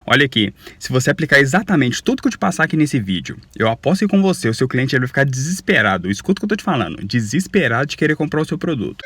Olha aqui, se você aplicar exatamente tudo que eu te passar aqui nesse vídeo, eu aposto que com você, o seu cliente ele vai ficar desesperado. Escuta o que eu tô te falando, desesperado de querer comprar o seu produto.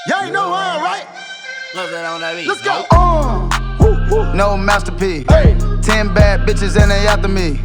Y'all know why, right? Let's go. No masterpiece. 10 bad bitches and they after me.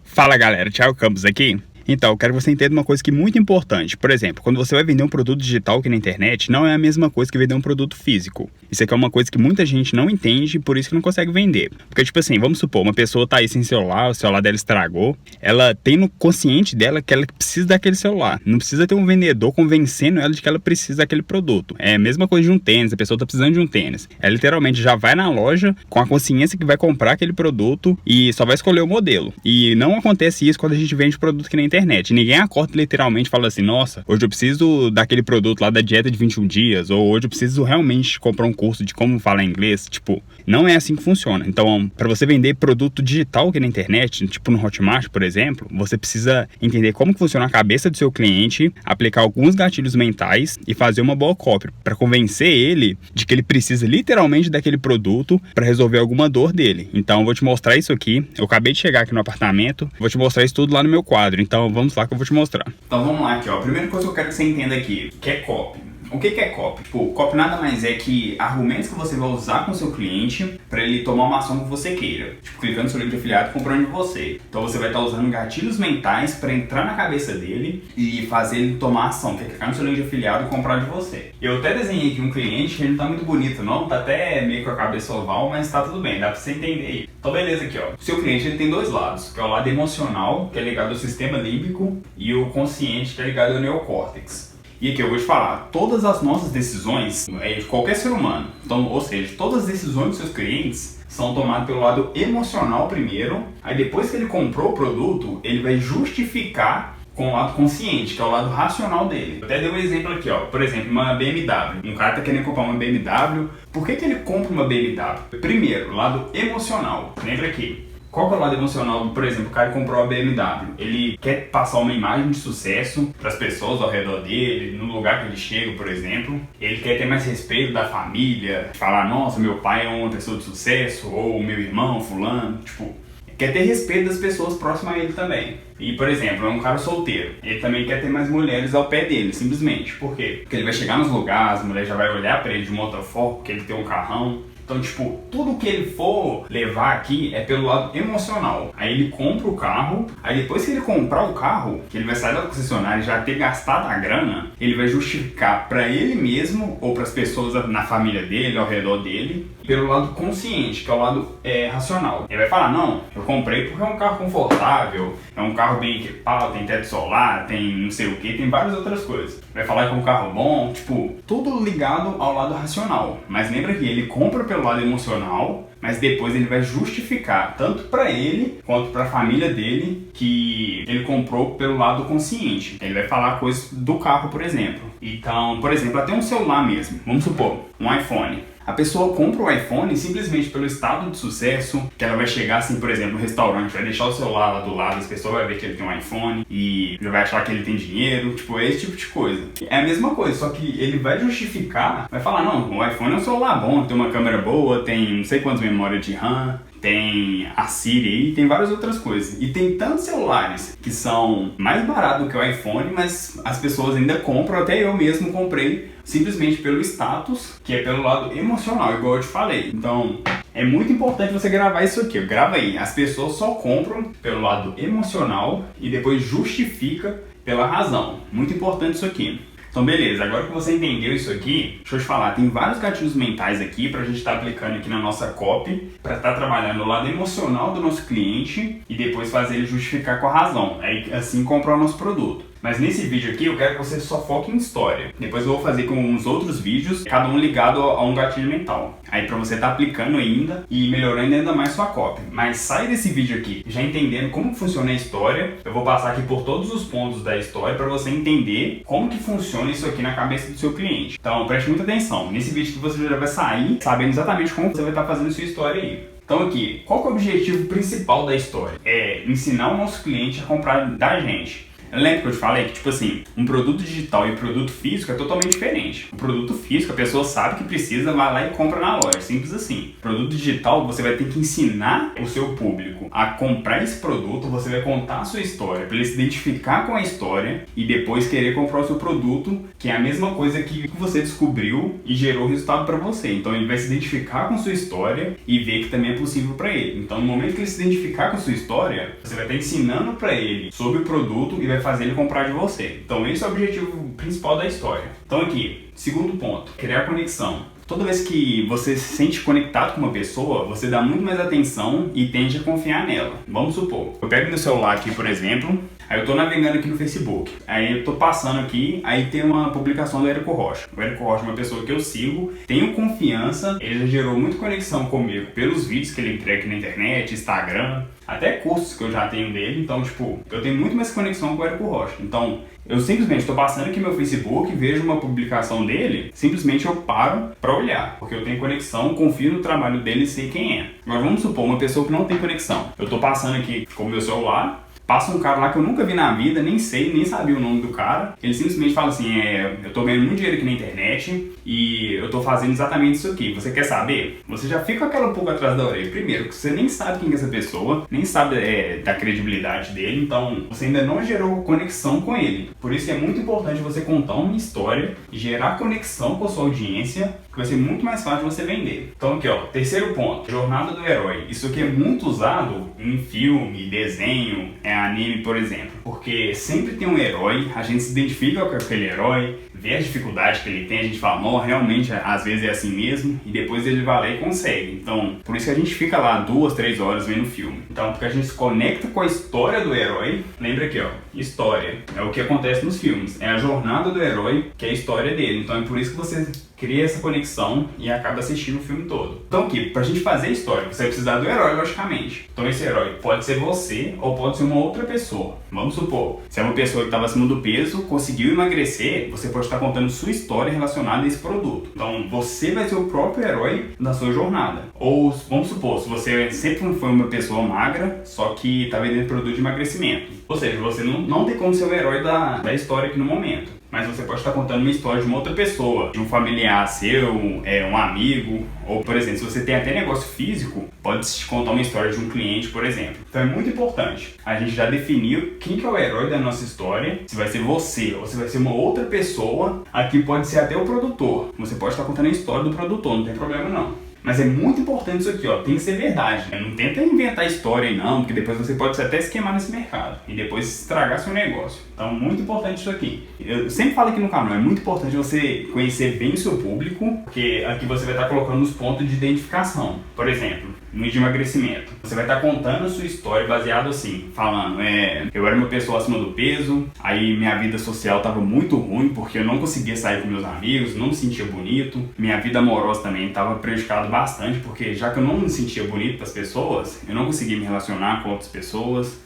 Fala galera, Thiago Campos aqui. Então, eu quero que você entenda uma coisa que é muito importante. Por exemplo, quando você vai vender um produto digital aqui na internet, não é a mesma coisa que vender um produto físico. Isso aqui é uma coisa que muita gente não entende e por isso que não consegue vender. Porque, tipo assim, vamos supor, uma pessoa tá aí sem celular, o celular dela estragou, ela tem no consciente dela que ela precisa daquele celular. Não precisa ter um vendedor convencendo ela de que ela precisa daquele produto. É a mesma coisa de um tênis, a pessoa tá precisando de um tênis. Ela literalmente já vai na loja com a consciência que vai comprar aquele produto e só vai escolher o modelo. E não acontece isso quando a gente vende produto aqui na internet. Ninguém acorda literalmente e fala assim, nossa, hoje eu preciso daquele produto lá da dieta de 21 dias, ou hoje eu preciso realmente comprar um curso de como falar inglês. Tipo, não é assim que funciona. Então, para você vender produto digital aqui na internet, tipo no Hotmart, por exemplo, você precisa entender como que funciona a cabeça do seu cliente, aplicar alguns gatilhos mentais e fazer uma boa copy para convencer ele de que ele precisa literalmente daquele produto para resolver alguma dor dele. Então, eu vou te mostrar isso aqui. Eu acabei de chegar aqui no apartamento, vou te mostrar isso tudo lá no meu quadro. Então, vamos lá que eu vou te mostrar. Então, vamos lá aqui, ó. A primeira coisa que eu quero que você entenda aqui, que é copy. O que é copy? Tipo, copy nada mais é que argumentos que você vai usar com o seu cliente para ele tomar uma ação que você queira. Tipo, clicando no seu link de afiliado e comprando de você. Então você vai estar usando gatilhos mentais para entrar na cabeça dele e fazer ele tomar ação, que é clicar no seu link de afiliado e comprar de você. Eu até desenhei aqui um cliente que ele não tá muito bonito não, tá até meio com a cabeça oval, mas tá tudo bem, dá pra você entender aí. Então beleza aqui, ó. O seu cliente ele tem dois lados, que é o lado emocional, que é ligado ao sistema límbico, e o consciente, que é ligado ao neocórtex. E aqui eu vou te falar, todas as nossas decisões é de qualquer ser humano, então, ou seja, todas as decisões dos seus clientes são tomadas pelo lado emocional primeiro, aí depois que ele comprou o produto, ele vai justificar com o lado consciente, que é o lado racional dele. Eu até dei um exemplo aqui, ó, por exemplo, uma BMW. Um cara tá querendo comprar uma BMW, por que ele compra uma BMW? Primeiro, o lado emocional, lembra aqui. Qual que é o lado emocional? Por exemplo, o cara comprou a BMW, ele quer passar uma imagem de sucesso para as pessoas ao redor dele, no lugar que ele chega, por exemplo. Ele quer ter mais respeito da família, falar, nossa, meu pai é uma pessoa de sucesso, ou meu irmão, fulano, tipo, quer ter respeito das pessoas próximas a ele também. E, por exemplo, é um cara solteiro, ele também quer ter mais mulheres ao pé dele, simplesmente. Por quê? Porque ele vai chegar nos lugares, a mulher já vai olhar para ele de uma outra forma, porque ele tem um carrão. Então, tipo, tudo que ele for levar aqui é pelo lado emocional. Aí ele compra o carro, aí depois que ele comprar o carro, que ele vai sair da concessionária e já ter gastado a grana, ele vai justificar para ele mesmo ou para as pessoas na família dele, ao redor dele, pelo lado consciente, que é o lado racional. Ele vai falar, não, eu comprei porque é um carro confortável, é um carro bem equipado, tem teto solar, tem não sei o que, tem várias outras coisas. Vai falar que é um carro bom, tipo, tudo ligado ao lado racional. Mas lembra que ele compra pelo lado emocional, mas depois ele vai justificar, tanto para ele quanto para a família dele, que ele comprou pelo lado consciente. Ele vai falar coisas do carro, por exemplo. Então, por exemplo, até um celular mesmo. Vamos supor, um iPhone. A pessoa compra o iPhone simplesmente pelo estado de sucesso, que ela vai chegar assim, por exemplo, no restaurante, vai deixar o celular lá do lado, as pessoas vão ver que ele tem um iPhone e já vai achar que ele tem dinheiro, tipo, é esse tipo de coisa. É a mesma coisa, só que ele vai justificar, vai falar, não, o iPhone é um celular bom, tem uma câmera boa, tem não sei quantas memórias de RAM, tem a Siri aí, tem várias outras coisas. E tem tantos celulares que são mais baratos do que o iPhone, mas as pessoas ainda compram, até eu mesmo comprei, simplesmente pelo status, que é pelo lado emocional, igual eu te falei. Então, é muito importante você gravar isso aqui, grava aí. As pessoas só compram pelo lado emocional e depois justifica pela razão. Muito importante isso aqui. Então beleza, agora que você entendeu isso aqui, deixa eu te falar, tem vários gatilhos mentais aqui pra gente estar aplicando aqui na nossa copy, pra estar trabalhando o lado emocional do nosso cliente e depois fazer ele justificar com a razão, aí assim comprar o nosso produto. Mas nesse vídeo aqui eu quero que você só foque em história. Depois eu vou fazer com uns outros vídeos, cada um ligado a um gatilho mental. Aí pra você estar aplicando ainda e melhorando ainda mais sua copy. Mas sai desse vídeo aqui já entendendo como funciona a história. Eu vou passar aqui por todos os pontos da história para você entender como que funciona isso aqui na cabeça do seu cliente. Então preste muita atenção. Nesse vídeo que você já vai sair sabendo exatamente como você vai estar fazendo sua história aí. Então aqui, qual que é o objetivo principal da história? É ensinar o nosso cliente a comprar da gente. Lembra que eu te falei que, tipo assim, um produto digital e produto físico é totalmente diferente. O produto físico, a pessoa sabe que precisa, vai lá e compra na loja, simples assim. O produto digital, você vai ter que ensinar o seu público a comprar esse produto, você vai contar a sua história, para ele se identificar com a história e depois querer comprar o seu produto, que é a mesma coisa que você descobriu e gerou resultado para você. Então ele vai se identificar com sua história e ver que também é possível para ele. Então no momento que ele se identificar com a sua história, você vai estar ensinando para ele sobre o produto e vai fazer ele comprar de você. Então esse é o objetivo principal da história. Então aqui, segundo ponto, criar conexão. Toda vez que você se sente conectado com uma pessoa, você dá muito mais atenção e tende a confiar nela. Vamos supor, eu pego meu celular aqui, por exemplo, aí eu tô navegando aqui no Facebook, aí eu tô passando aqui, aí tem uma publicação do Érico Rocha. O Érico Rocha é uma pessoa que eu sigo, tenho confiança, ele já gerou muita conexão comigo pelos vídeos que ele entrega aqui na internet, Instagram, até cursos que eu já tenho dele. Então, tipo, eu tenho muito mais conexão com o Érico Rocha. Então, eu simplesmente estou passando aqui meu Facebook, vejo uma publicação dele, simplesmente eu paro para olhar, porque eu tenho conexão, confio no trabalho dele e sei quem é. Agora vamos supor, uma pessoa que não tem conexão. Eu estou passando aqui com o meu celular, passa um cara lá que eu nunca vi na vida, nem sei, nem sabia o nome do cara. Ele simplesmente fala assim, eu tô ganhando muito dinheiro aqui na internet e eu tô fazendo exatamente isso aqui. Você quer saber? Você já fica com aquela pulga atrás da orelha. Primeiro, que você nem sabe quem é essa pessoa, nem sabe da credibilidade dele, então você ainda não gerou conexão com ele. Por isso é muito importante você contar uma história, gerar conexão com a sua audiência, que vai ser muito mais fácil você vender. Então aqui ó, terceiro ponto, jornada do herói. Isso aqui é muito usado em filme, desenho, anime, por exemplo. Porque sempre tem um herói, a gente se identifica com aquele herói, vê as dificuldades que ele tem, a gente fala, não, realmente, às vezes é assim mesmo, e depois ele vai lá e consegue. Então, por isso que a gente fica lá 2, 3 horas vendo o filme. Então, porque a gente se conecta com a história do herói, lembra aqui ó, história, é o que acontece nos filmes, é a jornada do herói, que é a história dele. Então é por isso que você cria essa conexão e acaba assistindo o filme todo. Então aqui, pra gente fazer a história, você vai precisar do herói, logicamente. Então esse herói pode ser você ou pode ser uma outra pessoa. Vamos supor, se é uma pessoa que estava acima do peso, conseguiu emagrecer, você pode estar contando sua história relacionada a esse produto. Então você vai ser o próprio herói da sua jornada. Ou vamos supor, se você sempre foi uma pessoa magra, só que está vendendo produto de emagrecimento. Ou seja, você não tem como ser o herói da história aqui no momento. Mas você pode estar contando uma história de uma outra pessoa, de um familiar seu, um amigo, ou por exemplo, se você tem até negócio físico, pode te contar uma história de um cliente, por exemplo. Então é muito importante. A gente já definiu quem que é o herói da nossa história, se vai ser você ou se vai ser uma outra pessoa, aqui pode ser até o produtor. Você pode estar contando a história do produtor, não tem problema não. Mas é muito importante isso aqui, ó, tem que ser verdade, né? Não tenta inventar história aí não, porque depois você pode até se queimar nesse mercado e depois estragar seu negócio. Então, muito importante isso aqui. Eu sempre falo aqui no canal, é muito importante você conhecer bem o seu público, porque aqui você vai estar colocando os pontos de identificação. Por exemplo, no de emagrecimento, você vai estar contando a sua história baseado assim, falando, eu era uma pessoa acima do peso, aí minha vida social estava muito ruim, porque eu não conseguia sair com meus amigos, não me sentia bonito, minha vida amorosa também estava prejudicada bastante, porque já que eu não me sentia bonito para as pessoas, eu não conseguia me relacionar com outras pessoas.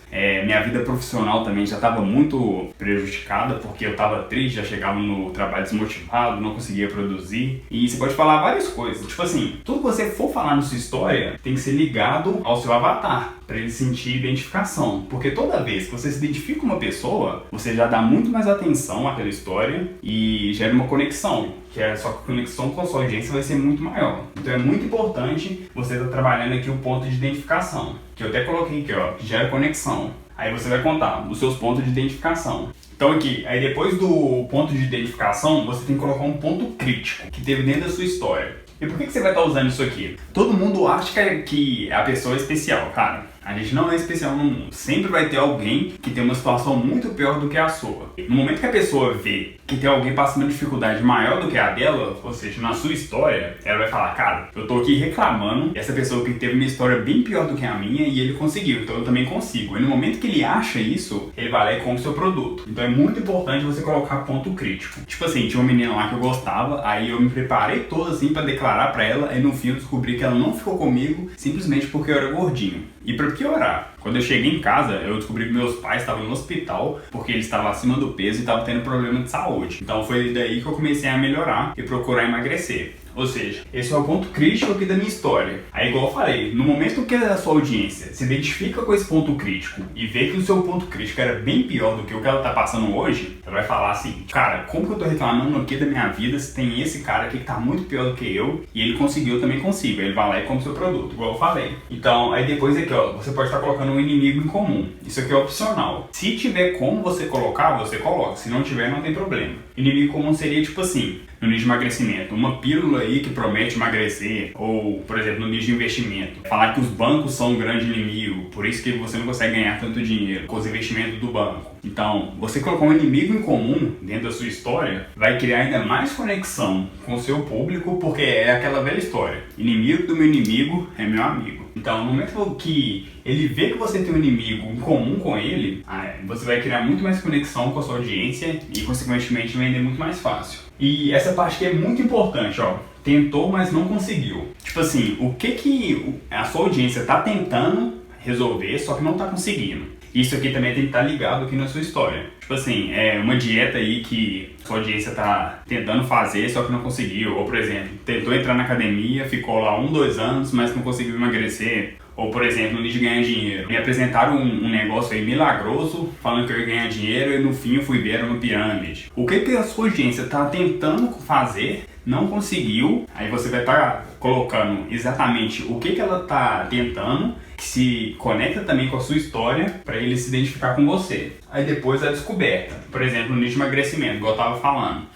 Minha vida profissional também já estava muito prejudicada, porque eu estava triste, já chegava no trabalho desmotivado, não conseguia produzir. E você pode falar várias coisas, tipo assim, tudo que você for falar na sua história tem que ser ligado ao seu avatar, para ele sentir identificação. Porque toda vez que você se identifica com uma pessoa, você já dá muito mais atenção àquela história e gera uma conexão, que é só que a conexão com a sua audiência vai ser muito maior. Então é muito importante você estar trabalhando aqui o ponto de identificação, que eu até coloquei aqui, ó, que gera conexão. Aí você vai contar os seus pontos de identificação. Então aqui, aí depois do ponto de identificação, você tem que colocar um ponto crítico que teve dentro da sua história. E por que você vai estar usando isso aqui? Todo mundo acha que a pessoa é especial, cara. A gente não é especial no mundo. Sempre vai ter alguém que tem uma situação muito pior do que a sua. No momento que a pessoa vê que tem alguém passando uma dificuldade maior do que a dela, ou seja, na sua história, ela vai falar, cara, eu tô aqui reclamando, essa pessoa que teve uma história bem pior do que a minha e ele conseguiu, então eu também consigo. E no momento que ele acha isso, ele vai lá e compra o seu produto. Então é muito importante você colocar ponto crítico. Tipo assim, tinha uma menina lá que eu gostava, aí eu me preparei todo assim pra declarar pra ela, e no fim eu descobri que ela não ficou comigo simplesmente porque eu era gordinho. E pra piorar, quando eu cheguei em casa, eu descobri que meus pais estavam no hospital porque eles estavam acima do peso e estavam tendo problema de saúde. Então foi daí que eu comecei a melhorar e procurar emagrecer. Ou seja, esse é o ponto crítico aqui da minha história. Aí, igual eu falei, no momento que a sua audiência se identifica com esse ponto crítico e vê que o seu ponto crítico era bem pior do que o que ela tá passando hoje, ela vai falar assim, cara, como que eu tô reclamando aqui da minha vida se tem esse cara aqui que tá muito pior do que eu e ele conseguiu, eu também consigo. Ele vai lá e compra o seu produto, igual eu falei. Então, aí depois aqui, ó, você pode estar colocando um inimigo em comum. Isso aqui é opcional. Se tiver como você colocar, você coloca. Se não tiver, não tem problema. Inimigo comum seria tipo assim, no nicho de emagrecimento, uma pílula aí que promete emagrecer, ou, por exemplo, no nicho de investimento, falar que os bancos são um grande inimigo, por isso que você não consegue ganhar tanto dinheiro com os investimentos do banco. Então, você colocar um inimigo em comum dentro da sua história vai criar ainda mais conexão com o seu público, porque é aquela velha história, inimigo do meu inimigo é meu amigo. Então, no momento que ele vê que você tem um inimigo em comum com ele, você vai criar muito mais conexão com a sua audiência e, consequentemente, vender muito mais fácil. E essa parte aqui é muito importante, ó. Tentou, mas não conseguiu. Tipo assim, o que a sua audiência tá tentando resolver, só que não tá conseguindo. Isso aqui também tem que estar ligado aqui na sua história. Tipo assim, é uma dieta aí que sua audiência tá tentando fazer, só que não conseguiu. Ou, por exemplo, tentou entrar na academia, ficou lá 1, 2 anos, mas não conseguiu emagrecer. Ou, por exemplo, no nicho de ganhar dinheiro. Me apresentaram um negócio aí milagroso, falando que eu ia ganhar dinheiro e no fim eu fui ver, era uma pirâmide. O que a sua audiência tá tentando fazer, não conseguiu, aí você vai estar colocando exatamente o que ela tá tentando, que se conecta também com a sua história, para ele se identificar com você. Aí depois a descoberta, por exemplo, no nicho de emagrecimento, igual eu tava falando.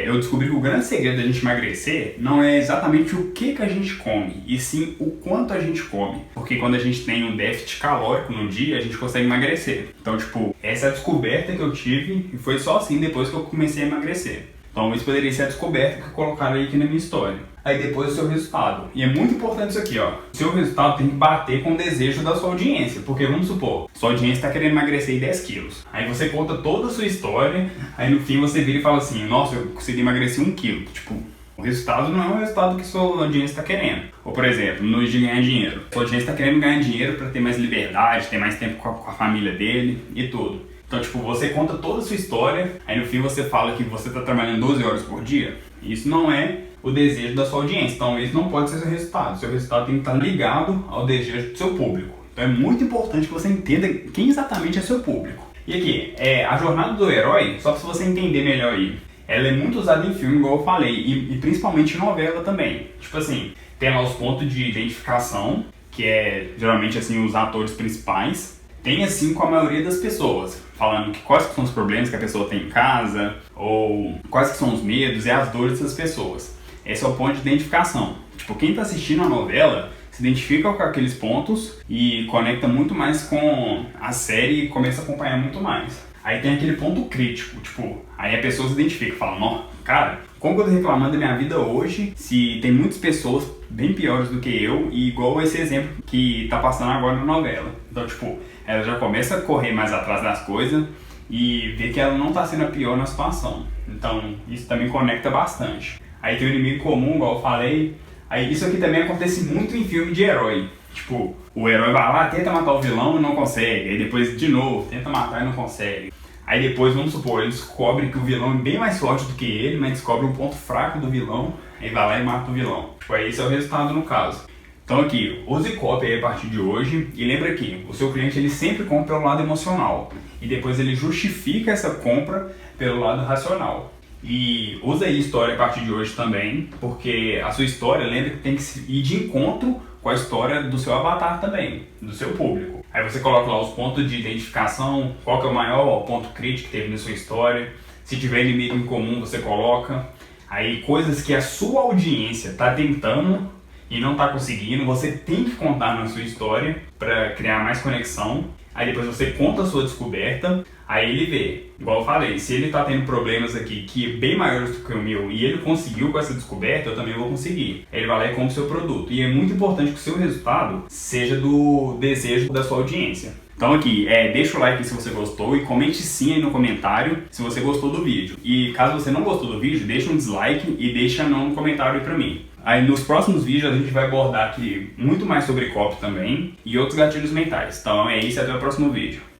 Eu descobri que o grande segredo da gente emagrecer não é exatamente o que a gente come, e sim o quanto a gente come. Porque quando a gente tem um déficit calórico no dia, a gente consegue emagrecer. Então, tipo, essa é a descoberta que eu tive, e foi só assim depois que eu comecei a emagrecer. Então, isso poderia ser a descoberta que colocaram aí aqui na minha história. Aí depois o seu resultado. E é muito importante isso aqui, ó. O seu resultado tem que bater com o desejo da sua audiência. Porque vamos supor, sua audiência está querendo emagrecer 10 quilos. Aí você conta toda a sua história, aí no fim você vira e fala assim, nossa, eu consegui emagrecer 1 quilo. Tipo, o resultado não é o resultado que sua audiência está querendo. Ou, por exemplo, no de ganhar dinheiro. Sua audiência está querendo ganhar dinheiro para ter mais liberdade, ter mais tempo com a família dele e tudo. Então, tipo, você conta toda a sua história, aí no fim você fala que você está trabalhando 12 horas por dia. Isso não é o desejo da sua audiência. Então, isso não pode ser seu resultado. Seu resultado tem que estar ligado ao desejo do seu público. Então, é muito importante que você entenda quem exatamente é seu público. E aqui, a jornada do herói, só para você entender melhor aí, ela é muito usada em filme, igual eu falei, e principalmente em novela também. Tipo assim, tem lá os pontos de identificação, que é geralmente assim os atores principais. Tem assim com a maioria das pessoas, falando que quais que são os problemas que a pessoa tem em casa, ou quais que são os medos e as dores das pessoas. Esse é o ponto de identificação. Tipo, quem está assistindo a novela se identifica com aqueles pontos e conecta muito mais com a série e começa a acompanhar muito mais. Aí tem aquele ponto crítico, tipo, aí a pessoa se identifica, fala, não, cara, como que eu tô reclamando da minha vida hoje se tem muitas pessoas bem piores do que eu e igual esse exemplo que tá passando agora na novela. Então, tipo, ela já começa a correr mais atrás das coisas e vê que ela não tá sendo a pior na situação. Então, isso também conecta bastante. Aí tem o inimigo comum, igual eu falei. Aí isso aqui também acontece muito em filme de herói. Tipo, o herói vai lá, tenta matar o vilão e não consegue. Aí depois, de novo, tenta matar e não consegue. Aí depois, vamos supor, ele descobre que o vilão é bem mais forte do que ele, mas descobre um ponto fraco do vilão, aí vai lá e mata o vilão. Tipo, aí esse é o resultado no caso. Então aqui, use copy aí a partir de hoje e lembra que o seu cliente ele sempre compra pelo lado emocional e depois ele justifica essa compra pelo lado racional. E usa aí história a partir de hoje também, porque a sua história, lembra que tem que ir de encontro com a história do seu avatar também, do seu público. Aí você coloca lá os pontos de identificação, qual que é o maior ponto crítico que teve na sua história. Se tiver inimigo em comum, você coloca. Aí coisas que a sua audiência está tentando e não está conseguindo, você tem que contar na sua história para criar mais conexão. Aí depois você conta a sua descoberta, aí ele vê, igual eu falei, se ele está tendo problemas aqui que é bem maiores do que o meu e ele conseguiu com essa descoberta, eu também vou conseguir. Aí ele vai lá e compra o seu produto. E é muito importante que o seu resultado seja do desejo da sua audiência. Então aqui, deixa o like se você gostou e comente sim aí no comentário se você gostou do vídeo. E caso você não gostou do vídeo, deixa um dislike e deixa não no comentário aí pra mim. Aí nos próximos vídeos a gente vai abordar aqui muito mais sobre copy também e outros gatilhos mentais. Então é isso, até o próximo vídeo.